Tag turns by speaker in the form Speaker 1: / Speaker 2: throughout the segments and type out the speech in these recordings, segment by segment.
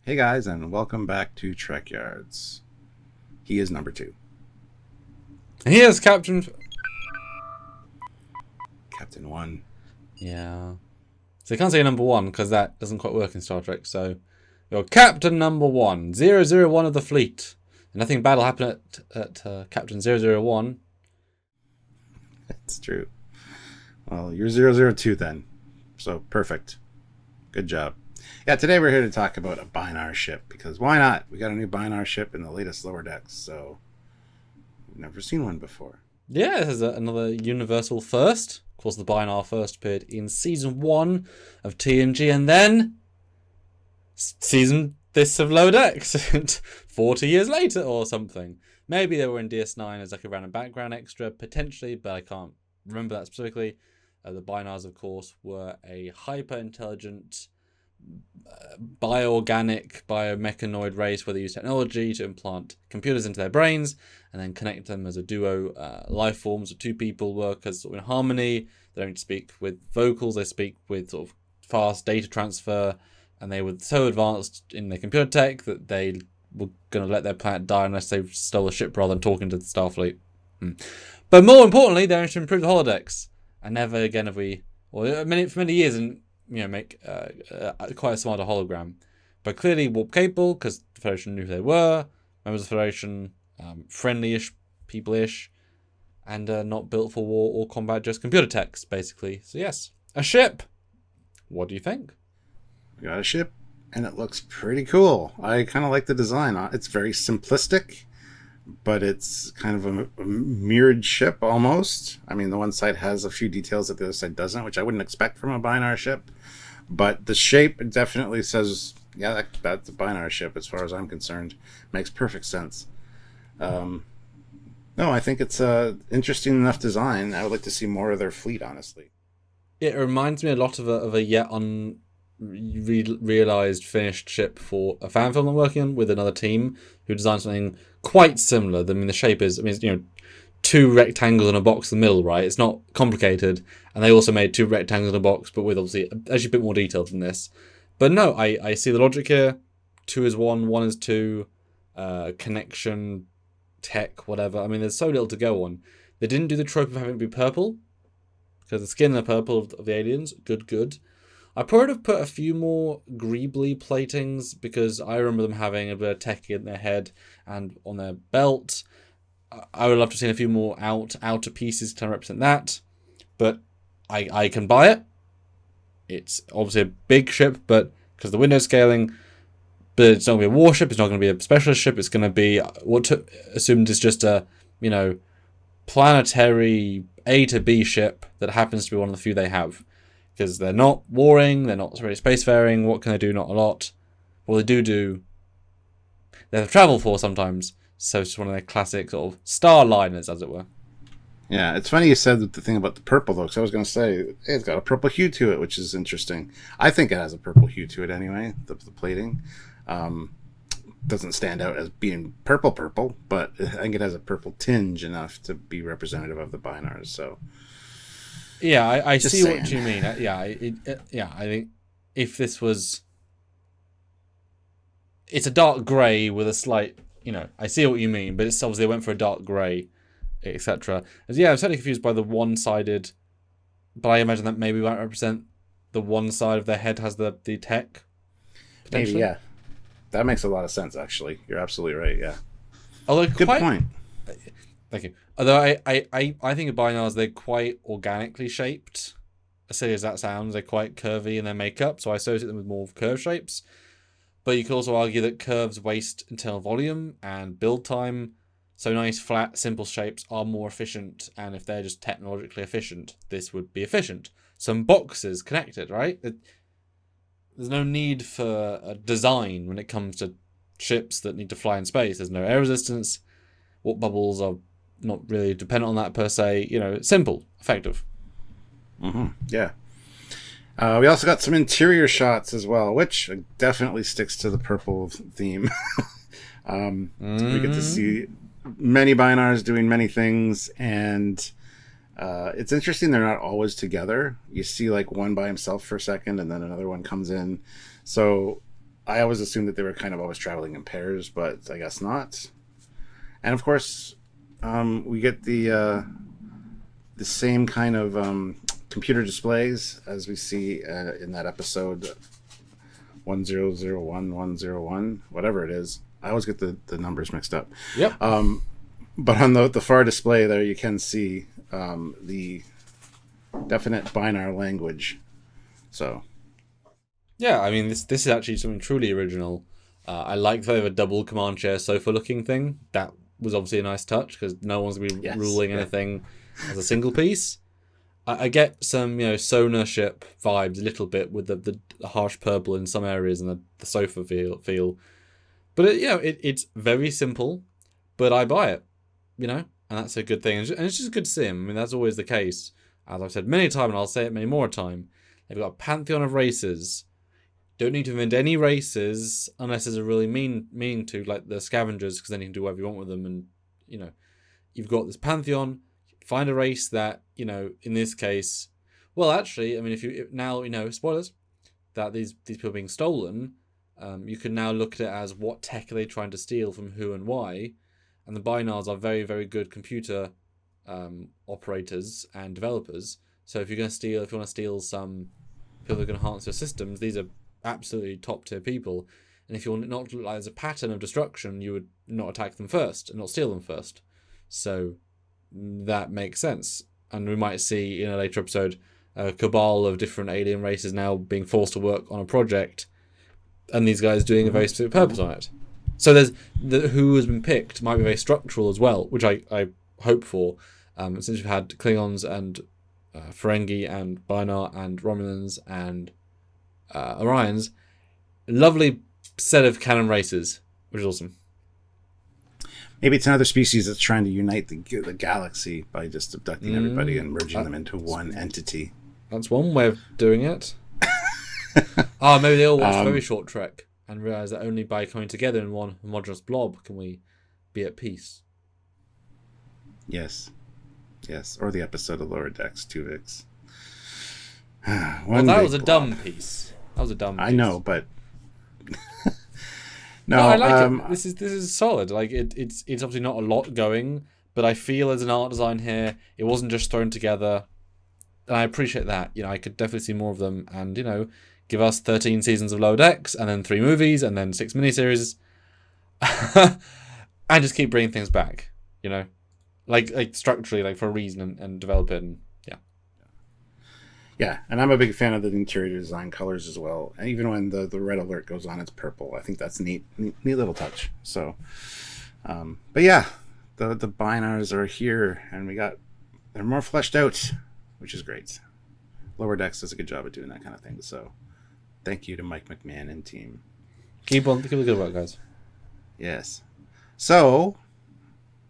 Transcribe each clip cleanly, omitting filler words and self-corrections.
Speaker 1: Hey guys, and welcome back to Trekyards. He is number 2.
Speaker 2: Here's Captain.
Speaker 1: Captain 1.
Speaker 2: Yeah. So you can't say number one because that doesn't quite work in Star Trek. So you're Captain Number 1, 001 of the fleet. And nothing bad will happen at Captain 001.
Speaker 1: It's true. Well, you're 002 then. So perfect. Good job. Yeah, today we're here to talk about a Bynar ship because why not? We got a new Bynar ship in the latest lower decks, so we've never seen one before.
Speaker 2: Yeah, this is another universal first. Of course, the Bynar first appeared in season 1 of TNG, and then season this of Lower Decks 40 years later or something. Maybe they were in DS9 as like a random background extra, potentially, but I can't remember that specifically. The Bynars, of course, were a hyper-intelligent, bioorganic, biomechanoid race where they use technology to implant computers into their brains and then connect them as a duo life forms of two people work as sort of in harmony. They don't speak with vocals, they speak with sort of fast data transfer, and they were so advanced in their computer tech that they were going to let their planet die unless they stole a ship rather than talking to the Starfleet. But more importantly, they're to improve the holodecks. And never again have we, for many years, and make quite a smarter hologram. But clearly warp capable because the Federation knew who they were. Members of the Federation, friendly-ish, people-ish, and not built for war or combat, just computer techs, basically. So yes, a ship. What do you think?
Speaker 1: We got a ship, and it looks pretty cool. I kind of like the design. It's very simplistic, but it's kind of a mirrored ship almost. I mean, the one side has a few details that the other side doesn't, which I wouldn't expect from a Bynar ship. But the shape definitely says, yeah, that's a Bynar ship as far as I'm concerned. Makes perfect sense. No, I think it's a interesting enough design. I would like to see more of their fleet, honestly.
Speaker 2: It reminds me a lot of a yet unrealized finished ship for a fan film I'm working on with another team who designed something quite similar. I mean, the shape is, two rectangles in a box in the middle, right? It's not complicated. And they also made two rectangles in a box, but with obviously actually a bit more detail than this. But no, I see the logic here. 2 is 1, 1 is 2, connection, tech, whatever. I mean, there's so little to go on. They didn't do the trope of having it be purple, because the skin are purple of the aliens. Good. I probably would have put a few more greebly platings because I remember them having a bit of tech in their head and on their belt. I would love to have seen a few more outer pieces to represent that, but I can buy it. It's obviously a big ship, but because of the window scaling, but it's not going to be a warship. It's not going to be a specialist ship. It's going to be assumed is just a planetary A to B ship that happens to be one of the few they have. Because they're not warring, they're not really spacefaring. What can they do? Not a lot. Well, they do. They have travel for sometimes. So it's one of their classic sort of starliners, as it were.
Speaker 1: Yeah, it's funny you said the thing about the purple, though, because I was going to say, hey, it's got a purple hue to it, which is interesting. I think it has a purple hue to it anyway, the plating. Doesn't stand out as being purple, but I think it has a purple tinge enough to be representative of the Bynars, so...
Speaker 2: Yeah, I see
Speaker 1: saying.
Speaker 2: what you mean. I think if this was... It's a dark grey with a slight... I see what you mean, but it's obviously they went for a dark grey, etc. Yeah, I'm certainly confused by the one-sided... But I imagine that maybe won't represent the one side of their head has the tech,
Speaker 1: potentially. Maybe, yeah. That makes a lot of sense, actually. You're absolutely right, yeah.
Speaker 2: Although
Speaker 1: good point.
Speaker 2: Thank you. Although I think of Bynars, they're quite organically shaped. As silly as that sounds, they're quite curvy in their makeup, so I associate them with more curve shapes. But you could also argue that curves waste internal volume and build time, so nice, flat, simple shapes are more efficient, and if they're just technologically efficient, this would be efficient. Some boxes connected, right? There's no need for a design when it comes to ships that need to fly in space. There's no air resistance. Warp bubbles are not really dependent on that per se. Simple, effective.
Speaker 1: Yeah. We also got some interior shots as well, which definitely sticks to the purple theme. We get to see many Bynars doing many things, and it's interesting they're not always together. You see like one by himself for a second, and then another one comes in. So I always assumed that they were kind of always traveling in pairs, but I guess not. And of course, we get the same kind of computer displays as we see in that episode 1001101, whatever it is. I always get the numbers mixed up.
Speaker 2: Yep.
Speaker 1: But on the far display there, you can see the definite Bynar language. So,
Speaker 2: yeah, I mean, this is actually something truly original. I like the double command chair sofa looking thing. That was obviously a nice touch because no one's going to be ruling anything as a single piece. I get some, Sonar ship vibes a little bit with the harsh purple in some areas and the sofa feel. But it's very simple, but I buy it, and that's a good thing. And it's just a good sim. I mean, that's always the case. As I've said many times, and I'll say it many more time, they've got a pantheon of races. Don't need to invent any races unless there's a really meaning to, like the scavengers, because then you can do whatever you want with them. And, you've got this pantheon. Find a race that, in this case, well, actually, I mean, if now, spoilers, that these people are being stolen, you can now look at it as what tech are they trying to steal from who and why. And the Bynars are very, very good computer operators and developers. So if you want to steal some people who can enhance your systems, these are absolutely top tier people. And if you want it not to look like there's a pattern of destruction, you would not attack them first and not steal them first. So that makes sense. And we might see in a later episode a cabal of different alien races now being forced to work on a project, and these guys doing a very specific purpose on it. So there's who has been picked might be very structural as well, which I hope for. Since we've had Klingons and Ferengi and Bynar and Romulans and Orions, lovely set of canon races, which is awesome.
Speaker 1: Maybe it's another species that's trying to unite the galaxy by just abducting everybody and merging them into one entity.
Speaker 2: That's one way of doing it. Maybe they all watched a very short Trek and realised that only by coming together in one homogeneous blob can we be at peace.
Speaker 1: Yes. Or the episode of Lower Decks, Tuvix.
Speaker 2: Well, that was a dumb piece. I
Speaker 1: know, but...
Speaker 2: No, I like it. This is solid. Like it's obviously not a lot going, but I feel as an art design here, it wasn't just thrown together, and I appreciate that. I could definitely see more of them, and give us 13 seasons of Lower Decks, and then 3 movies, and then 6 miniseries, and just keep bringing things back. Like structurally, like for a reason, and develop it. And
Speaker 1: yeah, and I'm a big fan of the interior design colors as well. And even when the red alert goes on, it's purple. I think that's neat little touch. So, but yeah, the Bynars are here, and they're more fleshed out, which is great. Lower Decks does a good job of doing that kind of thing. So, thank you to Mike McMahon and team.
Speaker 2: Keep the good work, guys.
Speaker 1: Yes. So,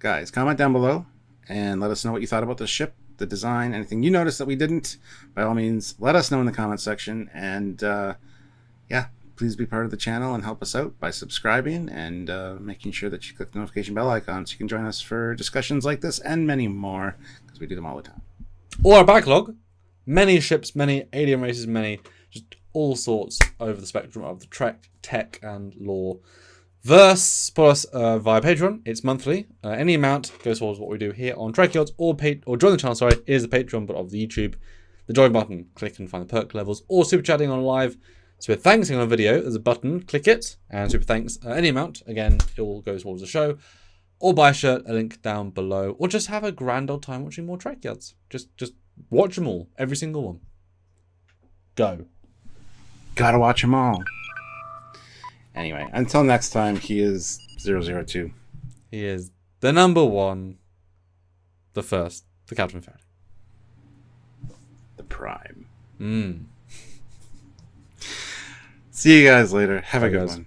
Speaker 1: guys, comment down below and let us know what you thought about the ship, the design, anything you noticed that we didn't. By all means, let us know in the comment section. And please be part of the channel and help us out by subscribing and making sure that you click the notification bell icon so you can join us for discussions like this and many more, because we do them all the time.
Speaker 2: Or our backlog. Many ships, many alien races, just all sorts over the spectrum of the Trek, tech, and lore. Support us via Patreon. It's monthly. Any amount goes towards what we do here on Trekyards, or join the channel. Sorry, it is the Patreon, but of the YouTube. The join button. Click and find the perk levels, or super chatting on live. Super thanks on a video. There's a button. Click it, and super thanks any amount. Again, it all goes towards the show. Or buy a shirt. A link down below. Or just have a grand old time watching more Trekyards. Just watch them all, every single one. Go.
Speaker 1: Gotta watch them all. Anyway, until next time, he is 002.
Speaker 2: He is the number one, the first, the Captain Faraday.
Speaker 1: The Prime.
Speaker 2: Mm.
Speaker 1: See you guys later. Have a good one.